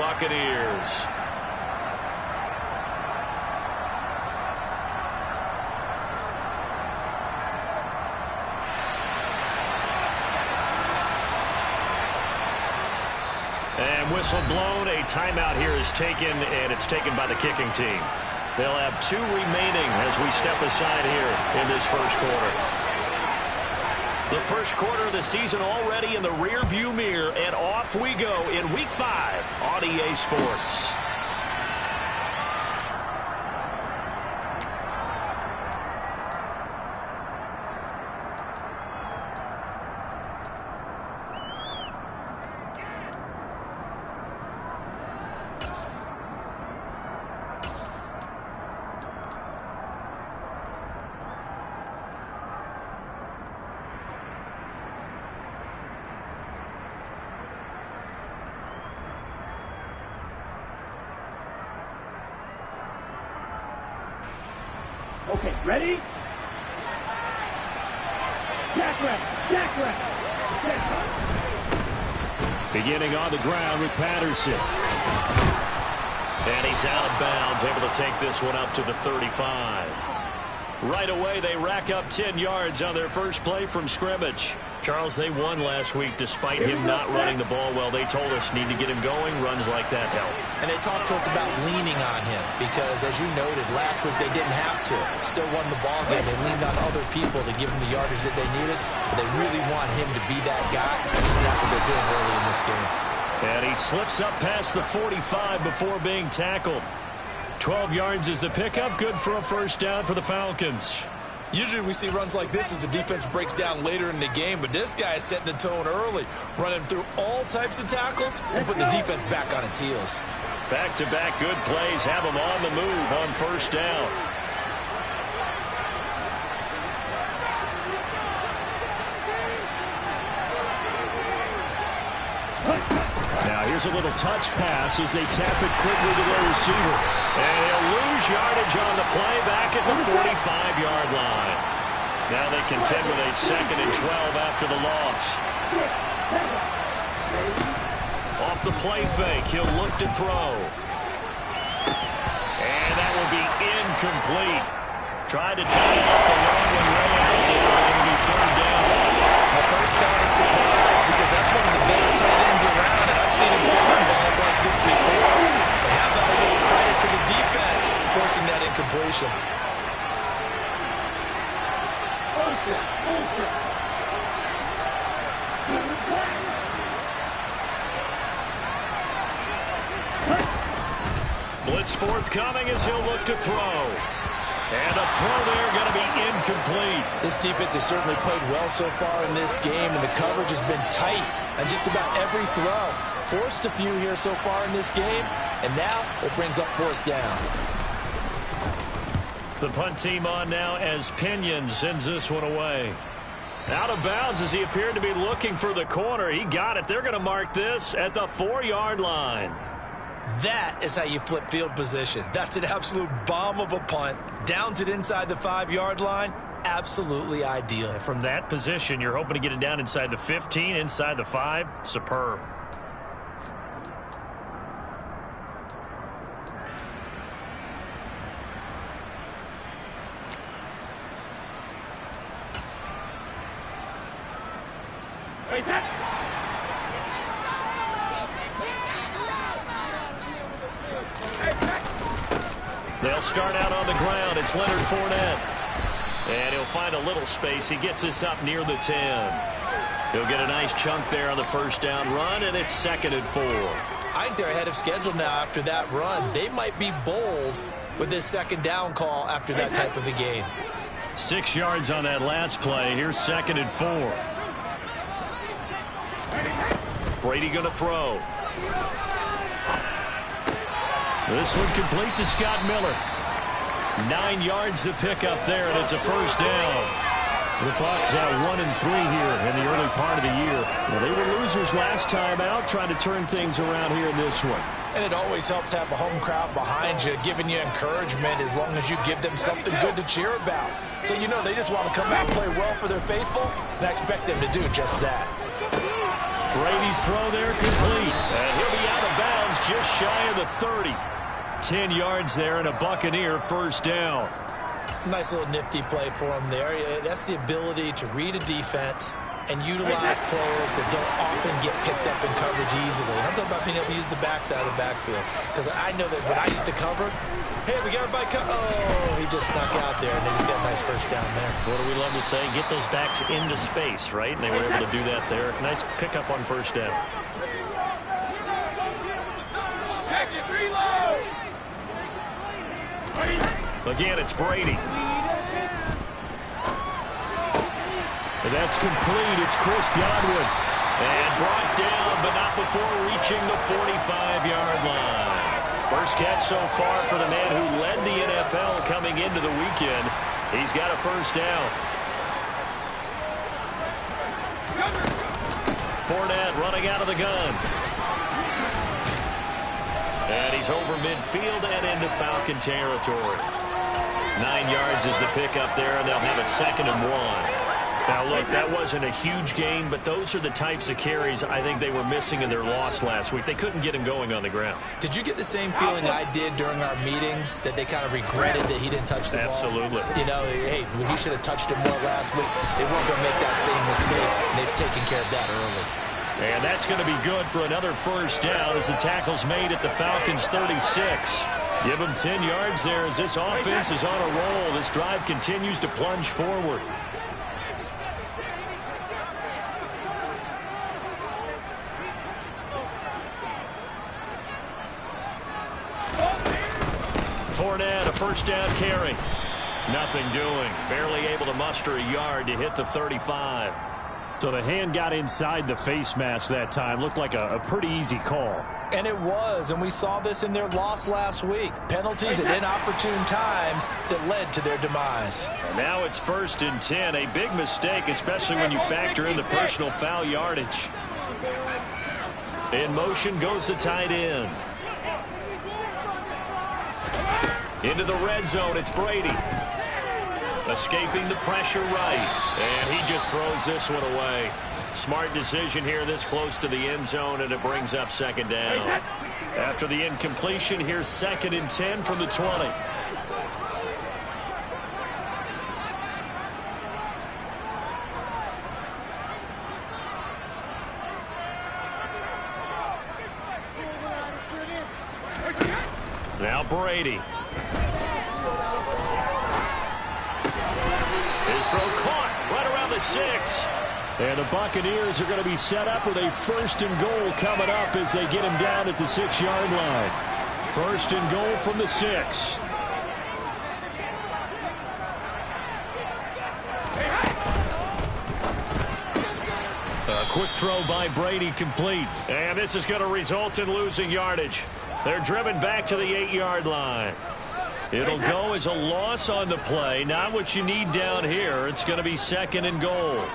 Buccaneers. And whistle blown. A timeout here is taken, and it's taken by the kicking team. They'll have 2 remaining as we step aside here in this first quarter. The first quarter of the season already in the rear-view mirror, and off we go in Week 5 on EA Sports. Okay, ready? Jack rep. Beginning on the ground with Patterson. And he's out of bounds, able to take this one up to the 35. Right away, they rack up 10 yards on their first play from scrimmage. Charles, they won last week despite him not running the ball well. They told us need to get him going. Runs like that help. And they talked to us about leaning on him because, as you noted, last week they didn't have to. Still won the ball game. They leaned on other people to give them the yardage that they needed. But they really want him to be that guy. And that's what they're doing early in this game. And he slips up past the 45 before being tackled. 12 yards is the pickup. Good for a first down for the Falcons. Usually we see runs like this as the defense breaks down later in the game, but this guy is setting the tone early, running through all types of tackles and putting the defense back on its heels. Back-to-back good plays have him on the move on first down. Now here's a little touch pass as they tap it quickly to their receiver. And he'll lose yardage on the play back at the 45-yard line. Now they contend with a 2nd and 12 after the loss. Off the play fake, he'll look to throw. And that will be incomplete. Tried to tie up the long one way out there, but it'll be 3rd down. My first thought is surprise because that's one of the better tight ends around, and I've seen him throwing balls like this before. But how about a little credit to the defense forcing that incompletion? Blitz forthcoming as he'll look to throw. And a throw there going to be incomplete. This defense has certainly played well so far in this game, and the coverage has been tight on just about every throw. Forced a few here so far in this game, and now it brings up 4th down. The punt team on now as Pinion sends this one away. Out of bounds as he appeared to be looking for the corner. He got it. They're going to mark this at the 4-yard line. That is how you flip field position. That's an absolute bomb of a punt. Downs it inside the 5-yard line. Absolutely ideal. And from that position, you're hoping to get it down inside the 15, inside the 5. Superb. They'll start out on the ground. It's Leonard Fournette. And he'll find a little space. He gets this up near the 10. He'll get a nice chunk there on the first down run, and it's 2nd and 4. I think they're ahead of schedule now after that run. They might be bold with this 2nd down call after that type of a game. 6 yards on that last play. Here's 2nd and 4. Brady going to throw. This one complete to Scott Miller. 9 yards to pick up there, and it's a first down. The Bucs are 1-3 here in the early part of the year. Well, they were losers last time out, trying to turn things around here in this one. And it always helps to have a home crowd behind you, giving you encouragement as long as you give them something good to cheer about. So you know they just want to come out and play well for their faithful, and I expect them to do just that. Brady's throw there complete. And he'll be out of bounds just shy of the 30. 10 yards there and a Buccaneer first down. Nice little nifty play for him there. That's the ability to read a defense and utilize players that don't often get picked up in coverage easily. And I'm talking about being able to use the backside of the backfield. Because I know that when I used to cover, hey, we got everybody oh, he just snuck out there, and they just got a nice first down there. What do we love to say? Get those backs into space, right? And they were able to do that there. Nice pickup on first down. Again, it's Brady. And that's complete. It's Chris Godwin. And brought down, but not before reaching the 45-yard line. First catch so far for the man who led the NFL coming into the weekend. He's got a first down. Fournette running out of the gun. And he's over midfield and into Falcon territory. 9 yards is the pickup there, and they'll have a 2nd and 1. Now, look, that wasn't a huge gain, but those are the types of carries I think they were missing in their loss last week. They couldn't get him going on the ground. Did you get the same feeling I did during our meetings, that they kind of regretted that he didn't touch the ball? Absolutely. You know, hey, he should have touched it more last week. They weren't going to make that same mistake, and they've taken care of that early. And that's going to be good for another first down as the tackle's made at the Falcons' 36. Give them 10 yards there as this offense is on a roll. This drive continues to plunge forward. Fournette, a first down carry. Nothing doing. Barely able to muster a yard to hit the 35. So the hand got inside the face mask that time. Looked like a pretty easy call. And it was, and we saw this in their loss last week. Penalties at inopportune times that led to their demise. And now it's 1st and 10. A big mistake, especially when you factor in the personal foul yardage. In motion goes the tight end. Into the red zone, it's Brady. Escaping the pressure right. And he just throws this one away. Smart decision here this close to the end zone, and it brings up 2nd down. After the incompletion, here's 2nd and 10 from the 20. Now Brady. His throw caught right around the 6. And the Buccaneers are going to be set up with a 1st and goal coming up as they get him down at the 6-yard line. 1st and goal from the 6. A quick throw by Brady complete. And this is going to result in losing yardage. They're driven back to the 8-yard line. It'll go as a loss on the play. Not what you need down here. It's going to be 2nd and goal.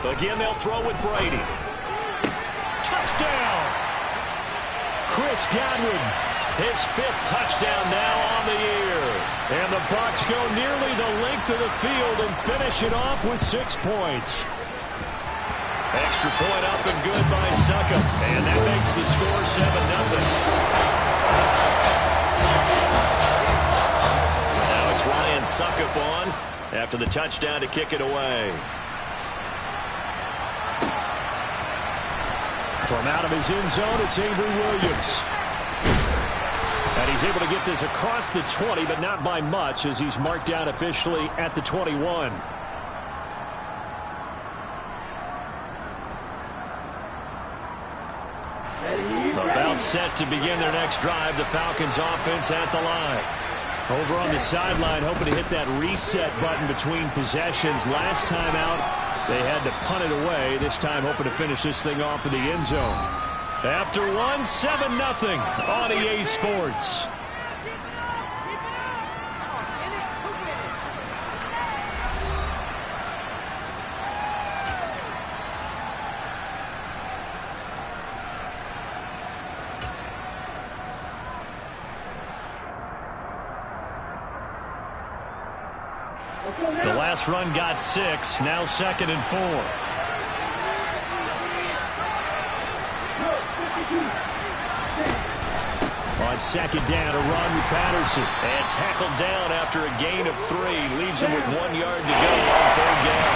Again, they'll throw with Brady. Touchdown! Chris Godwin. His 5th touchdown now on the year. And the Bucs go nearly the length of the field and finish it off with 6 points. Extra point up and good by Succop. And that makes the score 7-0. Now it's Ryan Succop on after the touchdown to kick it away. From out of his end zone, it's Avery Williams. And he's able to get this across the 20, but not by much, as he's marked down officially at the 21. About set to begin their next drive. The Falcons offense at the line. Over on the sideline, hoping to hit that reset button between possessions. Last time out, they had to punt it away. This time hoping to finish this thing off in the end zone. After 7-0 on EA Sports. The last run got 6. Now 2nd and 4. On second down, a run with Patterson. And tackled down after a gain of 3. Leaves him with 1 yard to go on third down.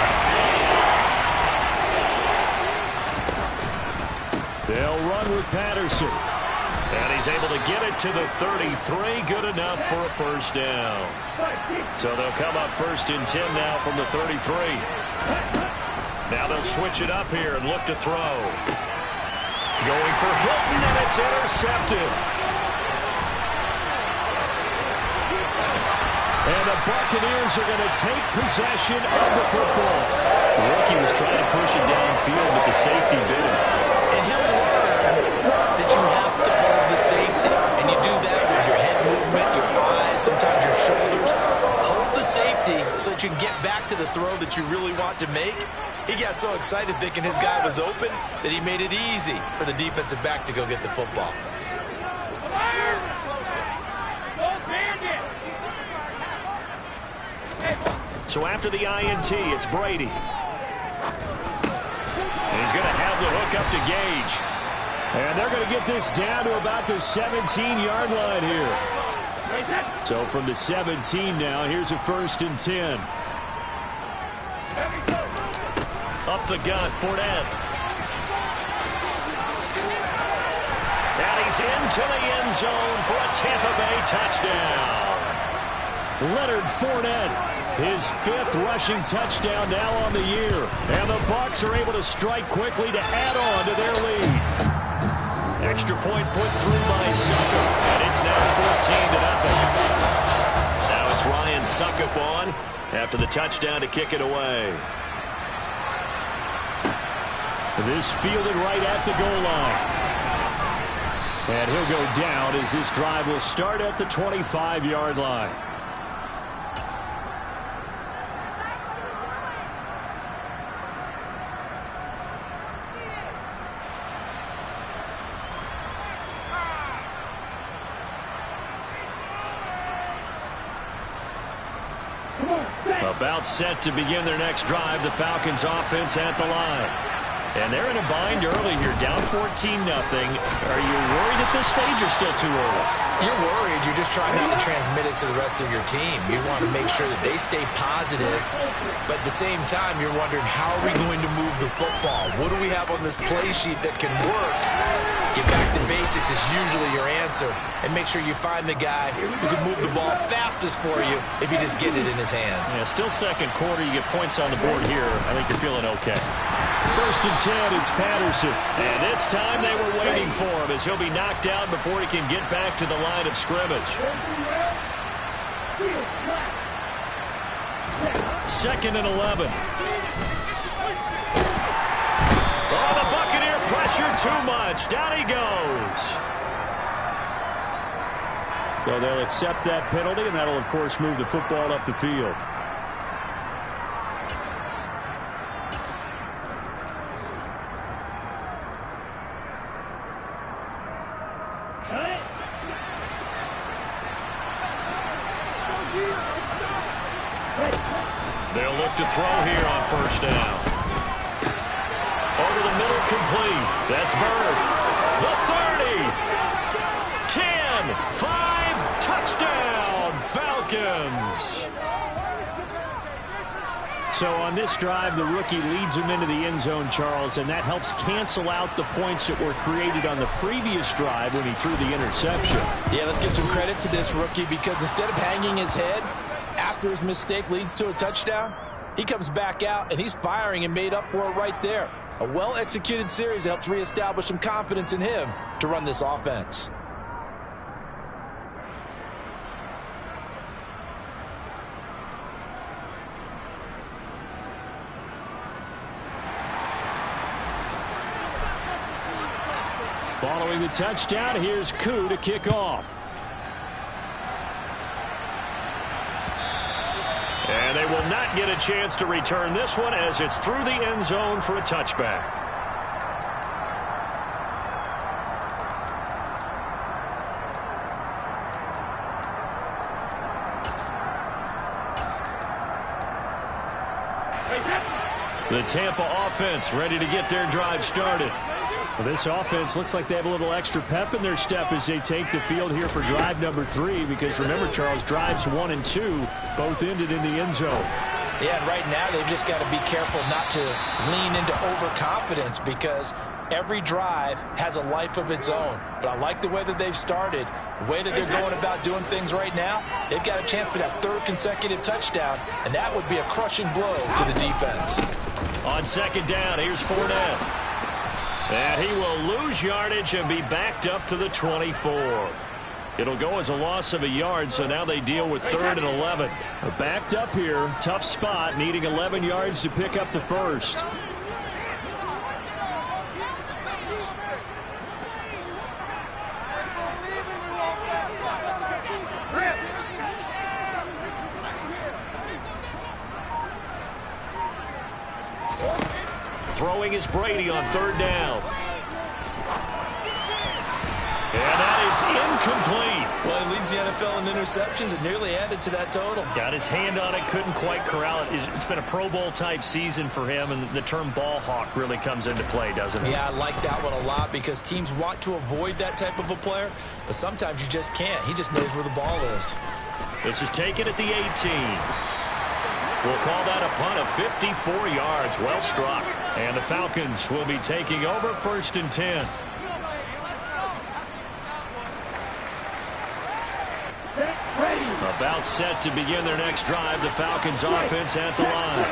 They'll run with Patterson. And he's able to get it to the 33. Good enough for a first down. So they'll come up 1st and 10 now from the 33. Now they'll switch it up here and look to throw. Going for Hilton, and it's intercepted. And the Buccaneers are going to take possession of the football. The rookie was trying to push it downfield, but the safety bit him. And he'll learn that you have to hold the safety. And you do that with your head movement, your eyes, sometimes your shoulders. Hold the safety so that you can get back to the throw that you really want to make. He got so excited thinking his guy was open that he made it easy for the defensive back to go get the football. So after the INT, it's Brady. And he's going to have the hook up to Gage. And they're going to get this down to about the 17-yard line here. So from the 17 now, here's a 1st and 10. Up the gut, Fournette. And he's into the end zone for a Tampa Bay touchdown. Leonard Fournette, his 5th rushing touchdown now on the year. And the Bucs are able to strike quickly to add on to their lead. Extra point put through by Suckup, and it's now 14-0. Now it's Ryan Suckup on after the touchdown to kick it away. This fielded right at the goal line. And he'll go down as this drive will start at the 25-yard line. About set to begin their next drive, the Falcons offense at the line. And they're in a bind early here, down 14-0. Are you worried at this stage or still too early? You're worried. You're just trying not to transmit it to the rest of your team. You want to make sure that they stay positive, but at the same time, you're wondering, how are we going to move the football? What do we have on this play sheet that can work? Get back to basics is usually your answer, and make sure you find the guy who can move the ball fastest for you if you just get it in his hands. Yeah, still second quarter. You get points on the board here. I think you're feeling okay. 1st and 10, it's Patterson. And this time they were waiting for him as he'll be knocked out before he can get back to the line of scrimmage. 2nd and 11. Oh, the Buccaneer pressure too much. Down he goes. So they'll accept that penalty, and that'll, of course, move the football up the field. They'll look to throw here on 1st down. Over the middle, complete. That's Bird. The 30. 10. 5. Touchdown, Falcons. So on this drive, the rookie leads him into the end zone, Charles, and that helps cancel out the points that were created on the previous drive when he threw the interception. Yeah, let's give some credit to this rookie, because instead of hanging his head after his mistake leads to a touchdown, he comes back out and he's firing and made up for it right there. A well-executed series helps reestablish some confidence in him to run this offense. Following the touchdown, here's Koo to kick off. And they will not get a chance to return this one as it's through the end zone for a touchback. The Tampa offense ready to get their drive started. Well, this offense looks like they have a little extra pep in their step as they take the field here for drive number 3, because remember, Charles, drives 1 and 2 both ended in the end zone. Yeah, and right now they've just got to be careful not to lean into overconfidence, because every drive has a life of its own. But I like the way that they've started, the way that they're going about doing things right now. They've got a chance for that 3rd consecutive touchdown, and that would be a crushing blow to the defense. On 2nd down, here's Fournette. And he will lose yardage and be backed up to the 24. It'll go as a loss of a yard, so now they deal with 3rd and 11. Backed up here, tough spot, needing 11 yards to pick up the first. Throwing is Brady on 3rd down. And that is incomplete. Well, he leads the NFL in interceptions and nearly added to that total. Got his hand on it, couldn't quite corral it. It's been a Pro Bowl-type season for him, and the term ball hawk really comes into play, doesn't it? Yeah, I like that one a lot, because teams want to avoid that type of a player, but sometimes you just can't. He just knows where the ball is. This is taken at the 18. We'll call that a punt of 54 yards. Well struck. And the Falcons will be taking over 1st and 10. About set to begin their next drive. The Falcons offense at the line.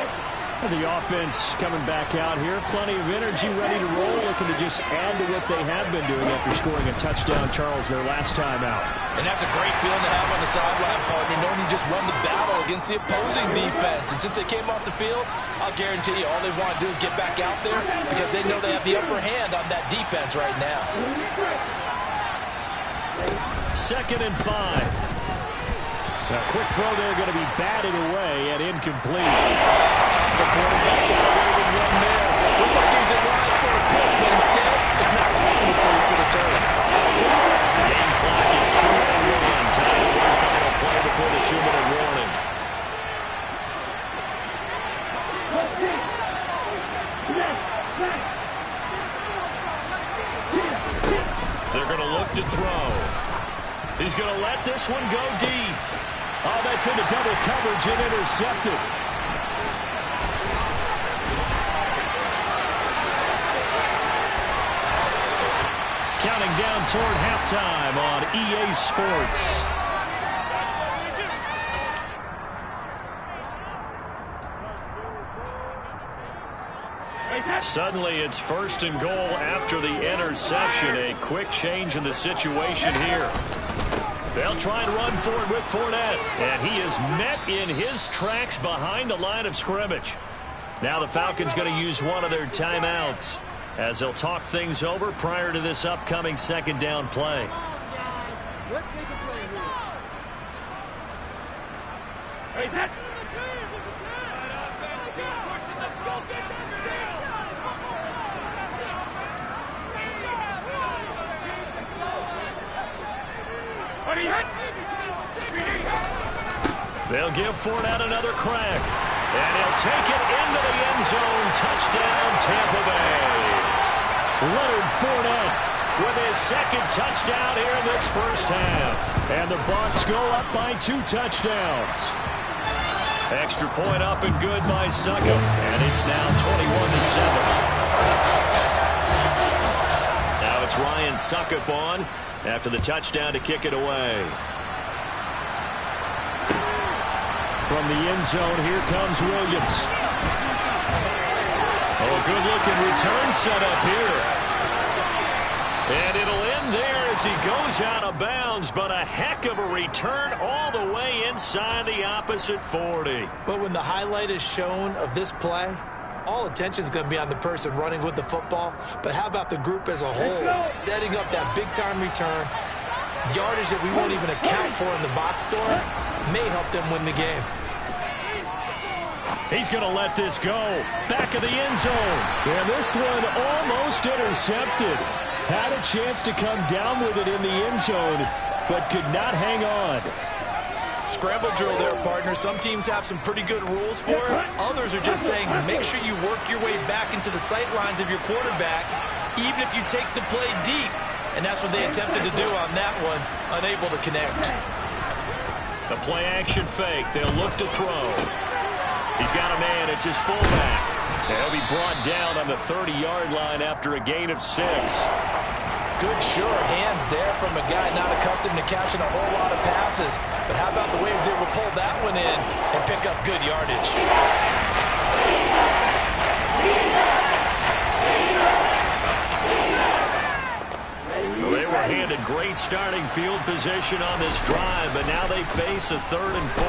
The offense coming back out here. Plenty of energy, ready to roll, looking to just add to what they have been doing after scoring a touchdown, Charles, their last time out. And that's a great feeling to have on the sideline, partner, knowing you just won the battle against the opposing defense. And since they came off the field, I'll guarantee you all they want to do is get back out there, because they know they have the upper hand on that defense right now. 2nd and 5. A quick throw there, going to be batted away and incomplete. The quarterback got away with one there. Looked like he was in line for a pick, but instead is knocked harmlessly to the turf. Game clock at 2:01. Time for one final play before the 2-minute warning. They're going to look to throw. He's going to let this one go deep. Oh, that's into double coverage and intercepted. Counting down toward halftime on EA Sports. Suddenly it's 1st and goal after the interception. A quick change in the situation here. They'll try and run for it with Fournette. And he is met in his tracks behind the line of scrimmage. Now the Falcons going to use one of their timeouts as they'll talk things over prior to this upcoming 2nd down play. Let's make a play here. Hey, that. They'll give Fournette another crack. And he'll take it into the end zone. Touchdown, Tampa Bay. Leonard Fournette with his 2nd touchdown here in this first half. And the Bucs go up by 2 touchdowns. Extra point up and good by Succop. And it's now 21-7. Now it's Ryan Succop on after the touchdown to kick it away. From the end zone, here comes Williams. Oh, good-looking return set up here. And it'll end there as he goes out of bounds, but a heck of a return all the way inside the opposite 40. But when the highlight is shown of this play, all attention is going to be on the person running with the football. But how about the group as a whole, setting up that big-time return, yardage that we won't even account for in the box score, may help them win the game. He's going to let this go. Back of the end zone. And this one almost intercepted. Had a chance to come down with it in the end zone, but could not hang on. Scramble drill there, partner. Some teams have some pretty good rules for it. Others are just saying make sure you work your way back into the sight lines of your quarterback, even if you take the play deep. And that's what they attempted to do on that one, unable to connect. The play action fake. They'll look to throw. He's got a man. It's his fullback. He'll be brought down on the 30-yard line after a gain of 6. Good, sure hands there from a guy not accustomed to catching a whole lot of passes. But how about the way he was able to pull that one in and pick up good yardage? Well, they were handed great starting field position on this drive, but now they face a 3rd and 4.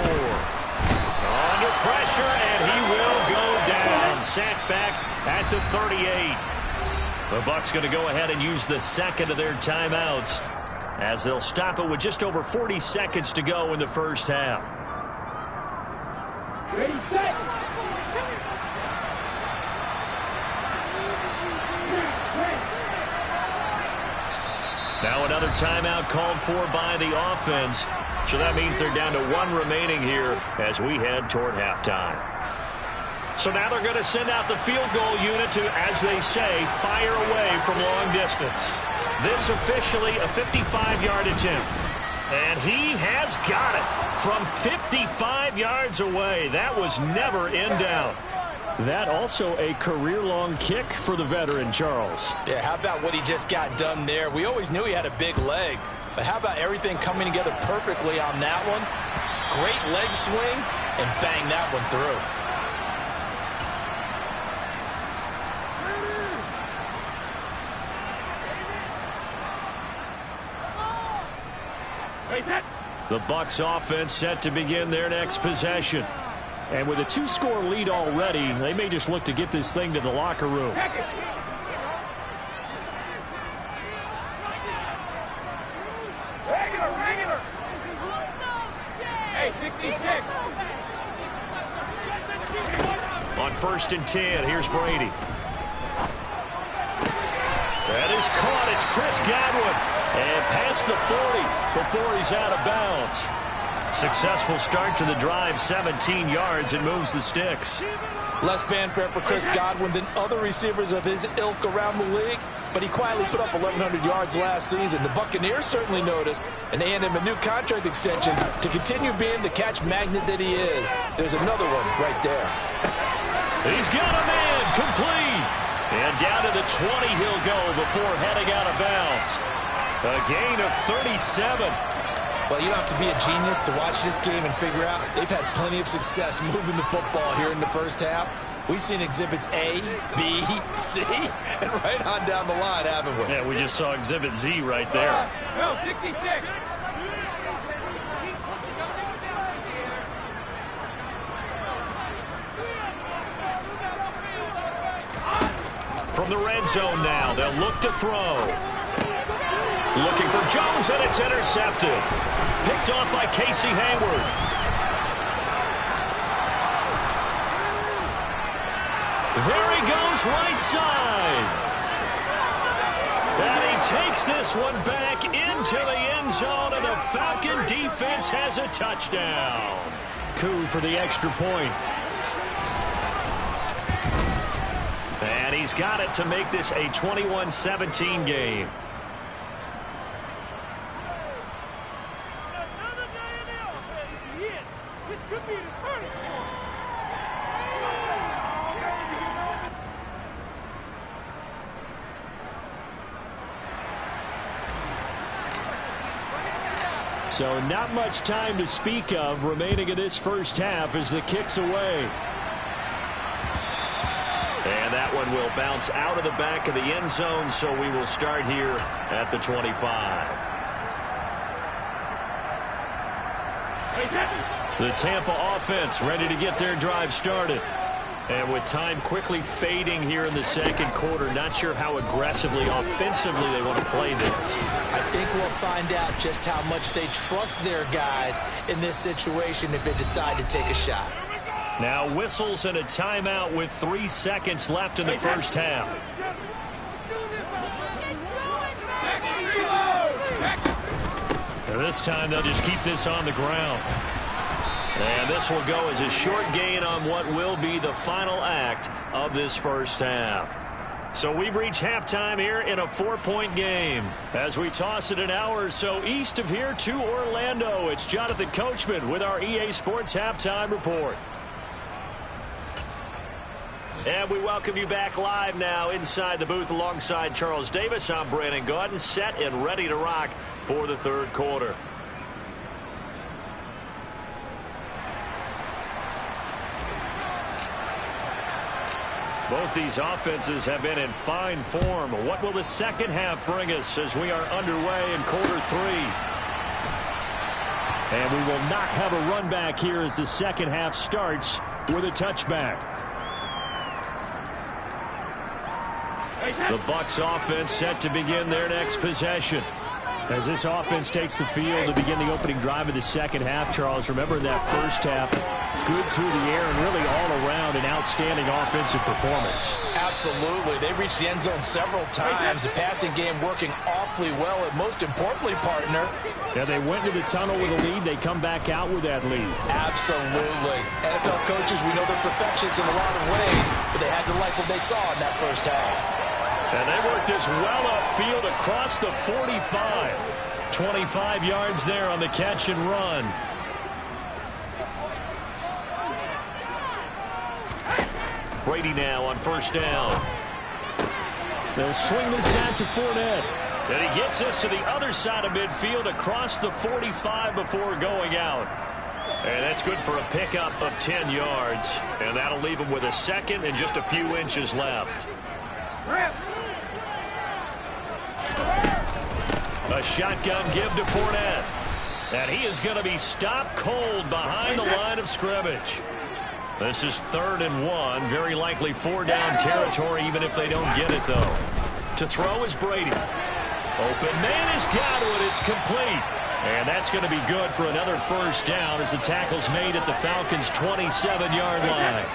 Under pressure, and he will go down. Sacked back at the 38. The Bucs going to go ahead and use the second of their timeouts as they'll stop it with just over 40 seconds to go in the first half. Ready, set. Now another timeout called for by the offense. So that means they're down to 1 remaining here as we head toward halftime. So now they're going to send out the field goal unit to, as they say, fire away from long distance. This officially a 55-yard attempt. And he has got it from 55 yards away. That was never in doubt. That also a career-long kick for the veteran, Charles. Yeah, how about what he just got done there? We always knew he had a big leg, but how about everything coming together perfectly on that one? Great leg swing, and bang that one through. The Bucs offense set to begin their next possession. And with a 2-score lead already, they may just look to get this thing to the locker room. Regular. Hey, 66. On 1st and 10, here's Brady. That is caught. It's Chris Godwin. And past the 40 before he's out of bounds. Successful start to the drive, 17 yards, and moves the sticks. Less fanfare for Chris Godwin than other receivers of his ilk around the league, but he quietly put up 1,100 yards last season. The Buccaneers certainly noticed, and they handed him a new contract extension to continue being the catch magnet that he is. There's another one right there. He's got a man, complete. And down to the 20 he'll go before heading out of bounds. A gain of 37. Well, you don't have to be a genius to watch this game and figure out they've had plenty of success moving the football here in the first half. We've seen exhibits A, B, C, and right on down the line, haven't we? Yeah, we just saw exhibit Z right there. No, 66. From the red zone now, they'll look to throw. Looking for Jones, and it's intercepted. Picked off by Casey Hayward. There he goes, right side. And he takes this one back into the end zone, and the Falcon defense has a touchdown. Coup for the extra point. And he's got it to make this a 21-17 game. This could be the turning point. So not much time to speak of remaining in this first half as the kick's away. And that one will bounce out of the back of the end zone, so we will start here at the 25. The Tampa offense ready to get their drive started. And with time quickly fading here in the second quarter, not sure how aggressively, offensively they want to play this. I think we'll find out just how much they trust their guys in this situation if they decide to take a shot. Now whistles and a timeout with 3 seconds left in the first half. And this time they'll just keep this on the ground. And this will go as a short gain on what will be the final act of this first half. So we've reached halftime here in a 4-point game. As we toss it an hour or so east of here to Orlando, it's Jonathan Coachman with our EA Sports Halftime Report. And we welcome you back live now inside the booth alongside Charles Davis. I'm Brandon Gaudin, set and ready to rock for the third quarter. Both these offenses have been in fine form. What will the second half bring us as we are underway in quarter three? And we will not have a run back here as the second half starts with a touchback. The Bucs offense set to begin their next possession. As this offense takes the field to begin the opening drive of the second half, Charles, remember that first half, good through the air and really all around an outstanding offensive performance. Absolutely. They reached the end zone several times. The passing game working awfully well, and most importantly, partner. Yeah, they went to the tunnel with a lead. They come back out with that lead. Absolutely. NFL coaches, we know they're perfectionists in a lot of ways, but they had to like what they saw in that first half. And they worked this well upfield across the 45. 25 yards there on the catch and run. Brady now on first down. They'll swing this out to Fournette. And he gets us to the other side of midfield across the 45 before going out. And that's good for a pickup of 10 yards. And that'll leave him with a second and just a few inches left. A shotgun give to Fournette. And he is going to be stopped cold behind the line of scrimmage. This is 3rd and 1. Very likely 4-down territory, even if they don't get it, though. To throw is Brady. Open man is Godwin. It's complete. And that's going to be good for another first down as the tackle's made at the Falcons' 27-yard line.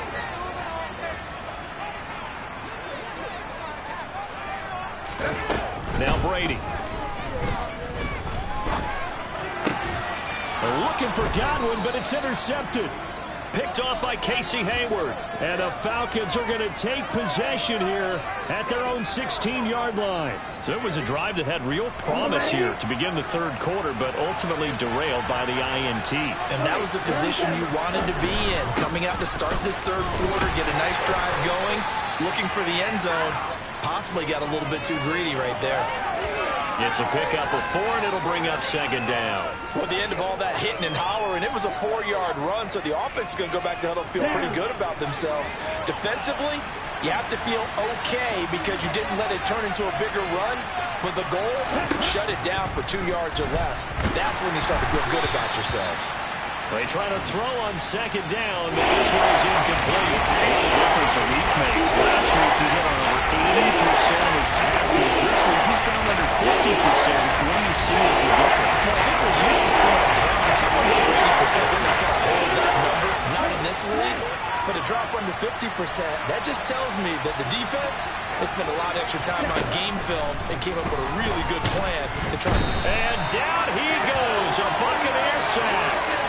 Now Brady. Looking for Godwin, but it's intercepted. Picked off by Casey Hayward. And the Falcons are going to take possession here at their own 16-yard line. So it was a drive that had real promise here to begin the third quarter, but ultimately derailed by the INT. And that was the position you wanted to be in. Coming out to start this third quarter, get a nice drive going, looking for the end zone. Possibly got a little bit too greedy right there. It's a pickup of 4, and it'll bring up second down. Well, the end of all that hitting and hollering, it was a 4-yard run, so the offense is going to go back to huddle and feel pretty good about themselves. Defensively, you have to feel okay because you didn't let it turn into a bigger run, but the goal, shut it down for 2 yards or less. That's when you start to feel good about yourselves. They try to throw on second down, but this one is incomplete. What a difference a week makes. Last week he hit on over 80% of his passes. This week he's down under 50%. What do you see as the difference? Well, I think we're used to seeing a drop in someone's over 80%. They're not going to hold that number, not in this league. But a drop under 50%, that just tells me that the defense has spent a lot of extra time on game films and came up with a really good plan to try. And down he goes, a Buccaneer sack.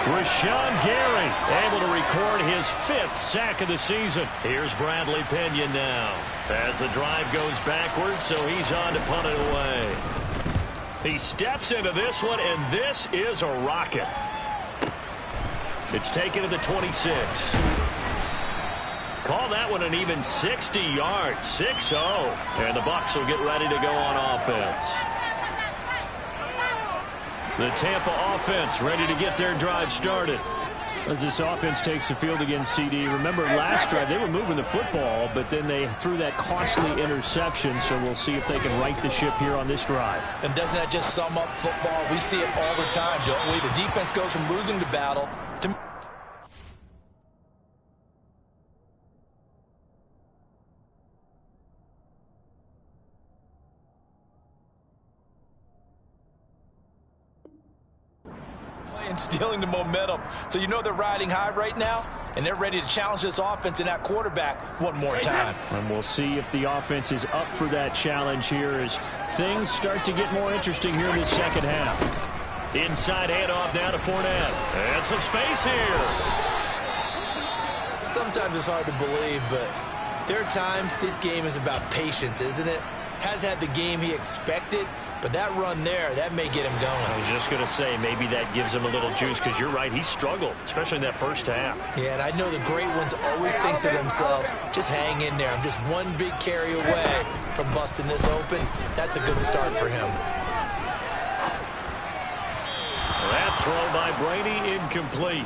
Rashawn Gary able to record his 5th sack of the season. Here's Bradley Pena now as the drive goes backwards, so he's on to punt it away. He steps into this one, and this is a rocket. It's taken to the 26. Call that one an even 60 yards, 6-0. And the Bucs will get ready to go on offense. The Tampa offense ready to get their drive started. As this offense takes the field against CD, remember last drive they were moving the football, but then they threw that costly interception, so we'll see if they can right the ship here on this drive. And doesn't that just sum up football? We see it all the time, don't we? The defense goes from losing the battle to... and stealing the momentum. So you know they're riding high right now, and they're ready to challenge this offense and that quarterback one more time. And we'll see if the offense is up for that challenge here as things start to get more interesting here in the second half. Inside handoff now to Fournette. And some space here. Sometimes it's hard to believe, but There are times this game is about patience, isn't it? Has had the game he expected, but that run there, that may get him going. I was just going to say, maybe that gives him a little juice, because you're right, he struggled, especially in that first half. Yeah, and I know the great ones always think to themselves, just hang in there. I'm just one big carry away from busting this open. That's a good start for him. That throw by Brady incomplete.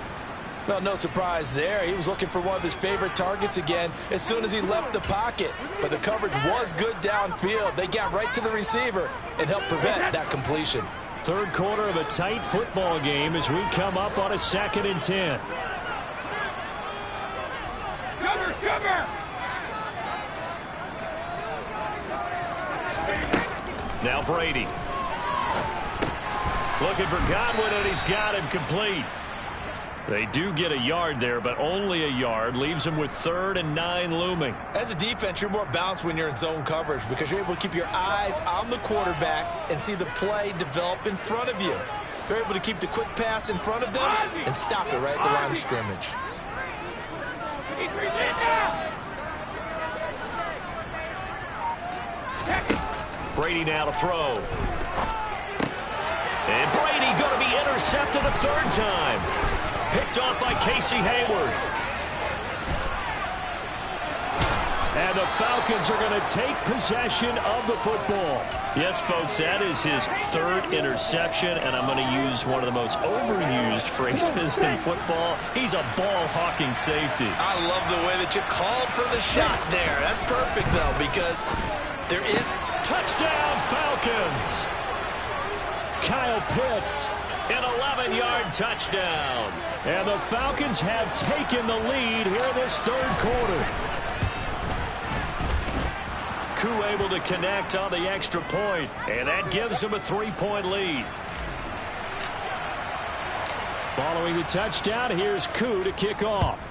Well, no surprise there. He was looking for one of his favorite targets again as soon as he left the pocket. But the coverage was good downfield. They got right to the receiver and helped prevent that completion. Third quarter of a tight football game as we come up on a 2nd and 10. Cover! Now Brady. Looking for Godwin, and he's got him complete. They do get a yard there, but only a yard. Leaves him with 3rd and 9 looming. As a defense, you're more balanced when you're in zone coverage because you're able to keep your eyes on the quarterback and see the play develop in front of you. You're able to keep the quick pass in front of them and stop it right at the line of scrimmage. Brady now to throw. And Brady going to be intercepted a 3rd time. Picked off by Casey Hayward. And the Falcons are going to take possession of the football. Yes, folks, that is his 3rd interception, and I'm going to use one of the most overused phrases in football. He's a ball-hawking safety. I love the way that you called for the shot there. That's perfect, though, because there is... Touchdown, Falcons! Kyle Pitts, an 11-yard touchdown. And the Falcons have taken the lead here in this 3rd quarter. Koo able to connect on the extra point, and that gives him a 3-point lead. Following the touchdown, here's Koo to kick off.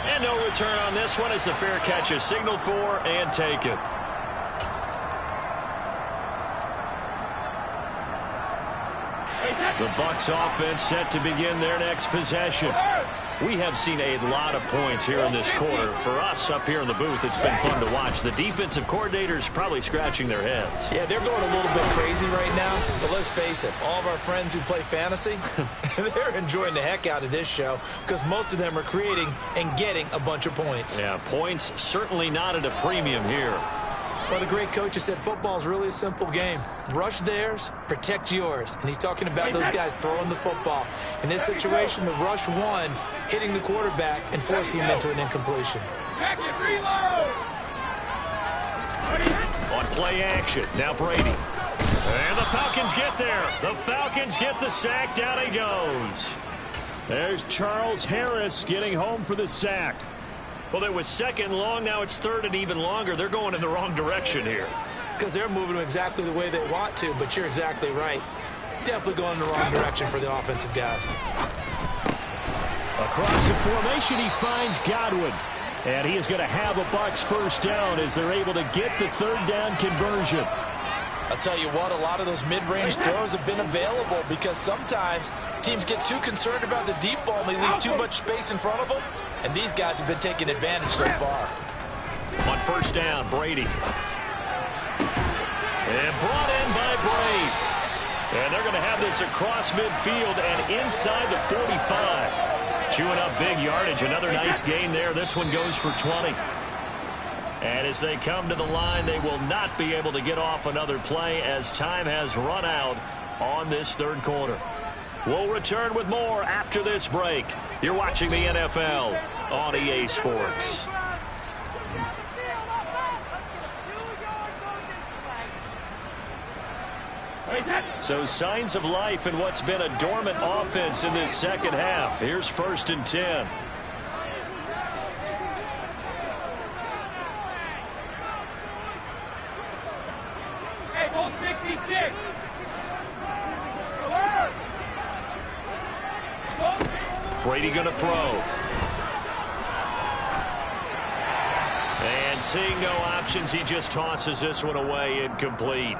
And no return on this one as the fair catch is signaled for and taken. The Bucs offense set to begin their next possession. We have seen a lot of points here in this quarter. For us up here in the booth, it's been fun to watch. The defensive coordinators probably scratching their heads. Yeah, they're going a little bit crazy right now. But let's face it, all of our friends who play fantasy, they're enjoying the heck out of this show because most of them are creating and getting a bunch of points. Yeah, points certainly not at a premium here. Well, the great coach has said football is really a simple game. Rush theirs, protect yours. And he's talking about those guys throwing the football. In this situation, the rush one, hitting the quarterback and forcing him into an incompletion. On play action, now Brady. And the Falcons get there. The Falcons get the sack. Down he goes. There's Charles Harris getting home for the sack. Well, it was 2nd and long. Now it's 3rd and even longer. They're going in the wrong direction here. Because they're moving exactly the way they want to, but you're exactly right. Definitely going in the wrong direction for the offensive guys. Across the formation, he finds Godwin. And he is going to have a Bucs 1st down as they're able to get the 3rd down conversion. I'll tell you what, a lot of those mid-range throws have been available because sometimes teams get too concerned about the deep ball and they leave too much space in front of them. And these guys have been taking advantage so far. On 1st down, Brady. And brought in by Brave. And they're going to have this across midfield and inside the 45. Chewing up big yardage. Another nice gain there. This one goes for 20. And as they come to the line, they will not be able to get off another play as time has run out on this 3rd quarter. We'll return with more after this break. You're watching the NFL on EA Sports. So signs of life in what's been a dormant offense in this 2nd half. Here's 1st and 10. Hey, ball 66. Brady going to throw. And seeing no options, he just tosses this one away, incomplete.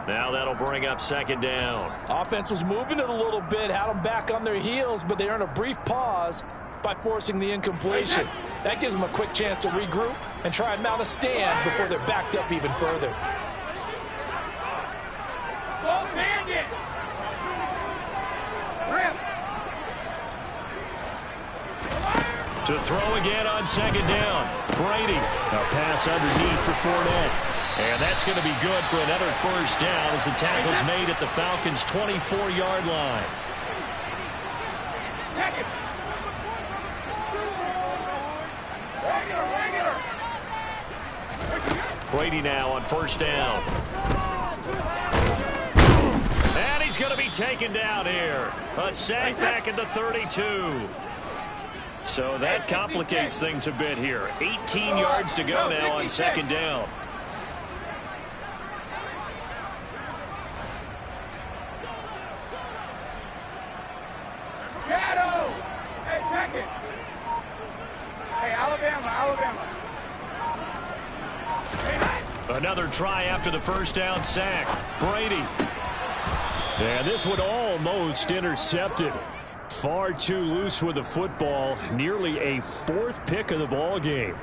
Now that'll bring up 2nd down. Offense was moving it a little bit, had them back on their heels, but they earned a brief pause by forcing the incompletion. That gives them a quick chance to regroup and try and mount a stand before they're backed up even further. Ball bandit. Rip. To throw again on second down. Brady. A pass underneath for Fournette. And that's going to be good for another first down as the tackle's made at the Falcons' 24-yard line. Brady now on first down. And he's going to be taken down here. A sack back at the 32. So that complicates things a bit here. 18 yards to go now on second down. Another try after the first down sack. Brady. And this one almost intercepted. Far too loose with the football. Nearly a fourth pick of the ball game.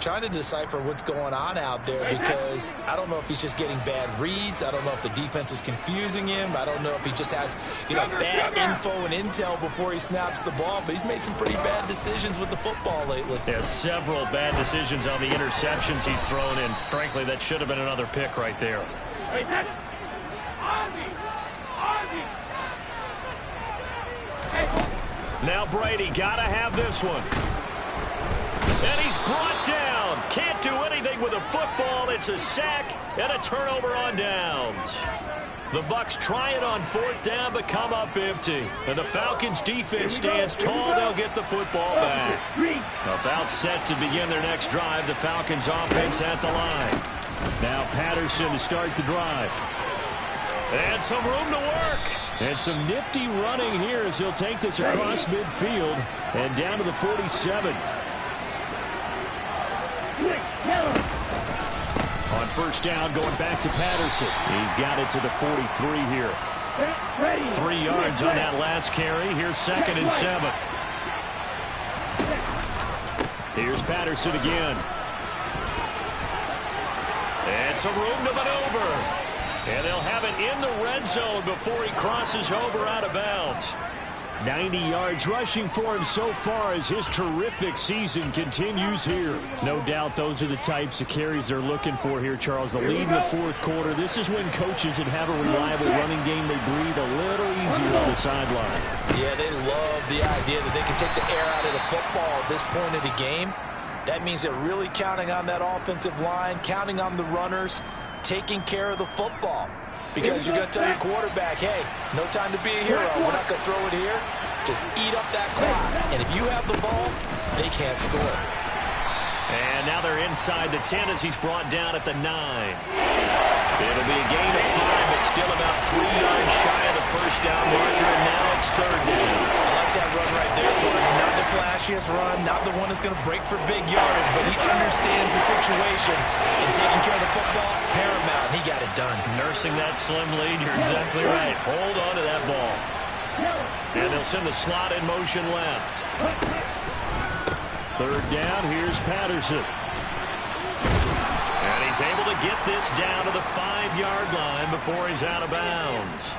Trying to decipher what's going on out there because I don't know if he's just getting bad reads. I don't know if the defense is confusing him. I don't know if he just has, bad info and intel before he snaps the ball. But he's made some pretty bad decisions with the football lately. Yeah, several bad decisions on the interceptions he's thrown in. Frankly, that should have been another pick right there. Now Brady got to have this one. And he's brought down. Can't do anything with a football. It's a sack and a turnover on downs. The Bucs try it on fourth down but come up empty. And the Falcons defense stands tall. They'll get the football back. About set to begin their next drive. The Falcons offense at the line. Now Patterson to start the drive. And some room to work. And some nifty running here as he'll take this across midfield and down to the 47. On first down, going back to Patterson. He's got it to the 43 here. 3 yards on that last carry. Here's 2nd and 7. Here's Patterson again. And some room to maneuver. And they'll have it in the red zone before he crosses over out of bounds. 90 yards rushing for him so far as his terrific season continues here. No doubt those are the types of carries they're looking for here, Charles. The lead in the fourth quarter. This is when coaches that have a reliable running game, they breathe a little easier on the sideline. Yeah, they love the idea that they can take the air out of the football at this point of the game. That means they're really counting on that offensive line, counting on the runners, taking care of the football. Because you're going to tell your quarterback, hey, no time to be a hero. We're not going to throw it here. Just eat up that clock. And if you have the ball, they can't score. And now they're inside the 10 as he's brought down at the 9. It'll be a gain of 5, but still about 3 yards shy of the first down marker, and now it's 3rd down. I like that run right there, Gordon. Not the flashiest run, not the one that's going to break for big yardage, but he understands the situation, and taking care of the football, paramount. He got it done. Nursing that slim lead, you're exactly right. Hold on to that ball. And they'll send the slot in motion left. 3rd down, here's Patterson. And he's able to get this down to the 5-yard line before he's out of bounds.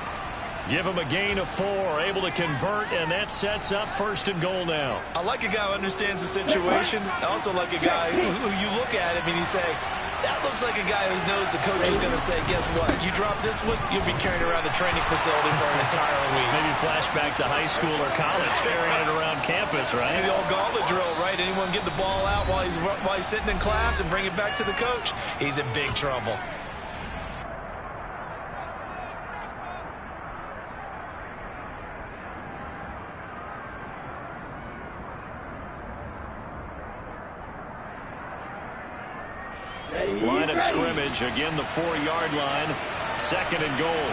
Give him a gain of 4, able to convert, and that sets up 1st and goal now. I like a guy who understands the situation. I also like a guy who you look at him and you say, that looks like a guy who knows the coach is going to say, guess what? You drop this one, you'll be carrying around the training facility for an entire week. Maybe flashback to high school or college, carrying it around campus, right? The old gauntlet drill, right? Anyone get the ball out while he's sitting in class and bring it back to the coach? He's in big trouble. Line of scrimmage, again the 4-yard line, 2nd and goal.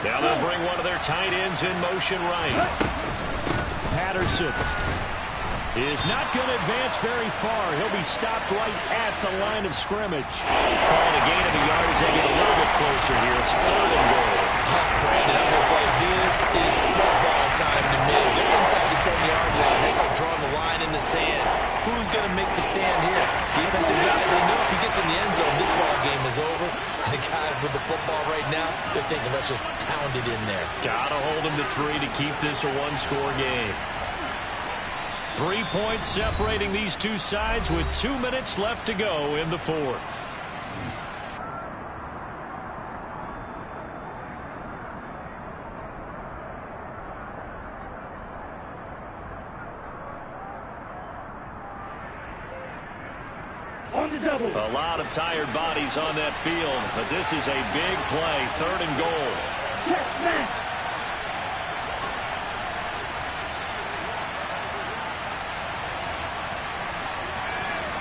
Now they'll bring one of their tight ends in motion right. Patterson. is not going to advance very far. He'll be stopped right at the line of scrimmage. Calling a gain of a yard as they get a little bit closer here. It's 3rd and goal. Brandon, I'm going to tell you, this is football time to me. They're inside the 10-yard line. That's like drawing the line in the sand. Who's going to make the stand here? Defensive guys, they know if he gets in the end zone, this ball game is over. And the guys with the football right now, they're thinking, let's just pound it in there. Got to hold him to 3 to keep this a one-score game. 3 points separating these two sides with 2 minutes left to go in the 4th. A lot of tired bodies on that field, but this is a big play. 3rd and goal.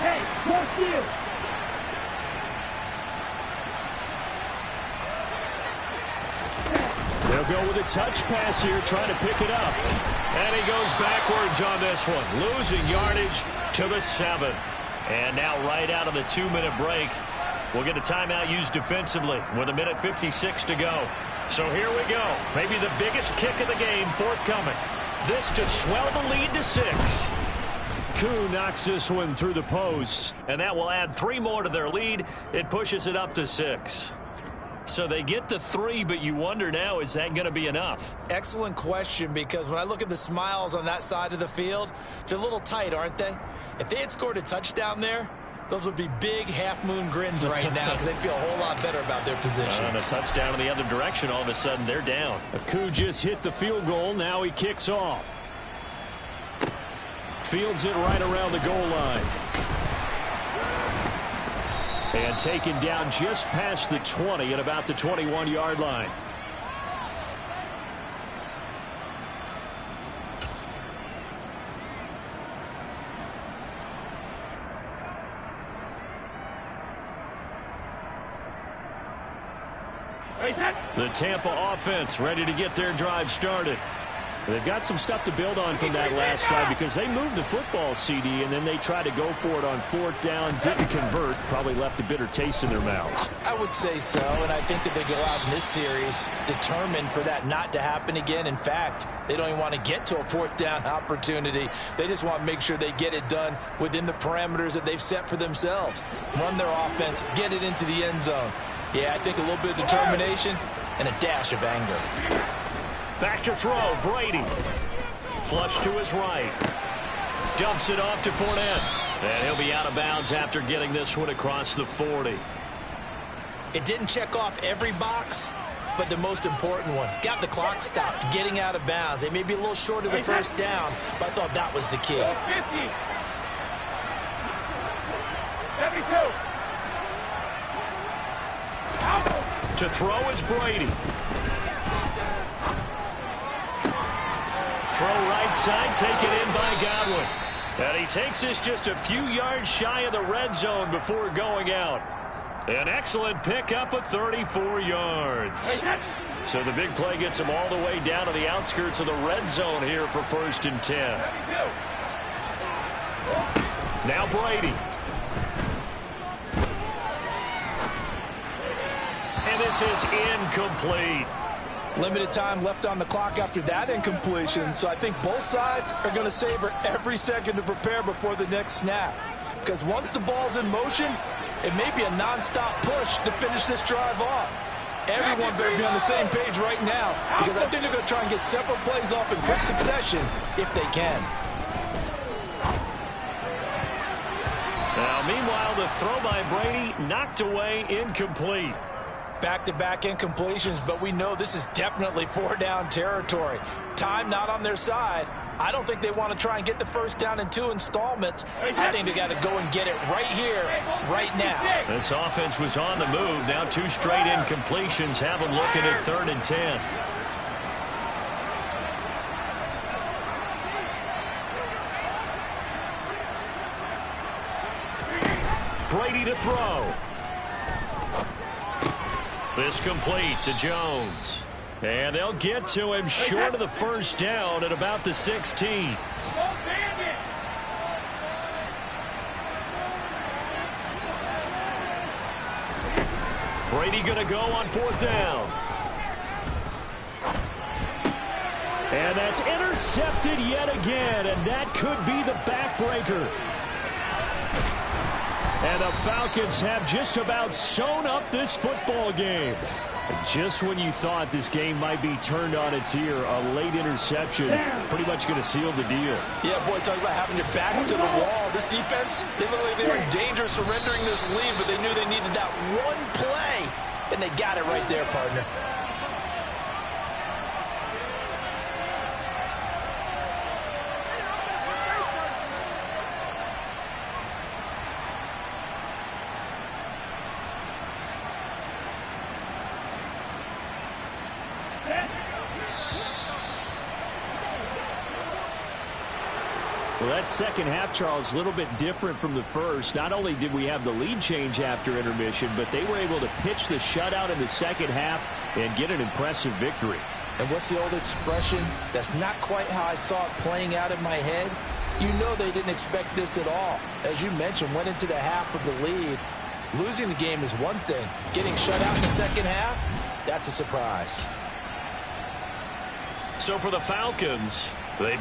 Hey, what's you? They'll go with a touch pass here, trying to pick it up. And he goes backwards on this one, losing yardage to the 7. And now right out of the 2-minute break, we'll get a timeout used defensively with 1:56 to go. So here we go. Maybe the biggest kick of the game forthcoming. This to swell the lead to 6. Koo knocks this one through the posts, and that will add 3 more to their lead. It pushes it up to 6. So they get the 3, but you wonder now, is that going to be enough? Excellent question, because when I look at the smiles on that side of the field, they're a little tight, aren't they? If they had scored a touchdown there, those would be big half-moon grins right now because they'd feel a whole lot better about their position. And a touchdown in the other direction, all of a sudden they're down. Koo just hit the field goal. Now he kicks off. Fields it right around the goal line. And taken down just past the 20 at about the 21-yard line. The Tampa offense ready to get their drive started. They've got some stuff to build on from that last drive because they moved the football, CD, and then they tried to go for it on 4th down, didn't convert, probably left a bitter taste in their mouths. I would say so, and I think that they go out in this series determined for that not to happen again. In fact, they don't even want to get to a 4th down opportunity. They just want to make sure they get it done within the parameters that they've set for themselves. Run their offense, get it into the end zone. Yeah, I think a little bit of determination and a dash of anger. Back to throw, Brady. Flush to his right. Dumps it off to Fournette. And he'll be out of bounds after getting this one across the 40. It didn't check off every box, but the most important one. Got the clock stopped, getting out of bounds. They may be a little short of the 1st down, but I thought that was the key. 50. 72. To throw is Brady. Throw right side, taken in by Godwin. And he takes this just a few yards shy of the red zone before going out. An excellent pickup of 34 yards. So the big play gets him all the way down to the outskirts of the red zone here for 1st and 10. Now Brady. And this is incomplete. Limited time left on the clock after that incompletion, so I think both sides are going to savor every second to prepare before the next snap. Because once the ball's in motion, it may be a nonstop push to finish this drive off. Everyone better be on the same page right now, because I think they're going to try and get several plays off in quick succession if they can. Now, meanwhile, the throw by Brady knocked away, incomplete. Back-to-back incompletions, but we know this is definitely 4-down territory. Time not on their side. I don't think they want to try and get the 1st down in 2 installments. I think they got to go and get it right here, right now. This offense was on the move. Now 2 straight incompletions have them looking at 3rd and 10. Brady to throw. This complete to Jones. And they'll get to him short of the 1st down at about the 16. Brady going to go on 4th down. And that's intercepted yet again, and that could be the backbreaker. And the Falcons have just about sewn up this football game. Just when you thought this game might be turned on its ear, a late interception pretty much going to seal the deal. Yeah, boy, talk about having your backs to the wall. This defense, they look like they were in danger of surrendering this lead, but they knew they needed that one play, and they got it right there, partner. Well, that second half, Charles, a little bit different from the first. Not only did we have the lead change after intermission, but they were able to pitch the shutout in the second half and get an impressive victory. And what's the old expression? That's not quite how I saw it playing out in my head. You know they didn't expect this at all. As you mentioned, went into the half with the lead. Losing the game is one thing. Getting shut out in the second half, that's a surprise. So for the Falcons, they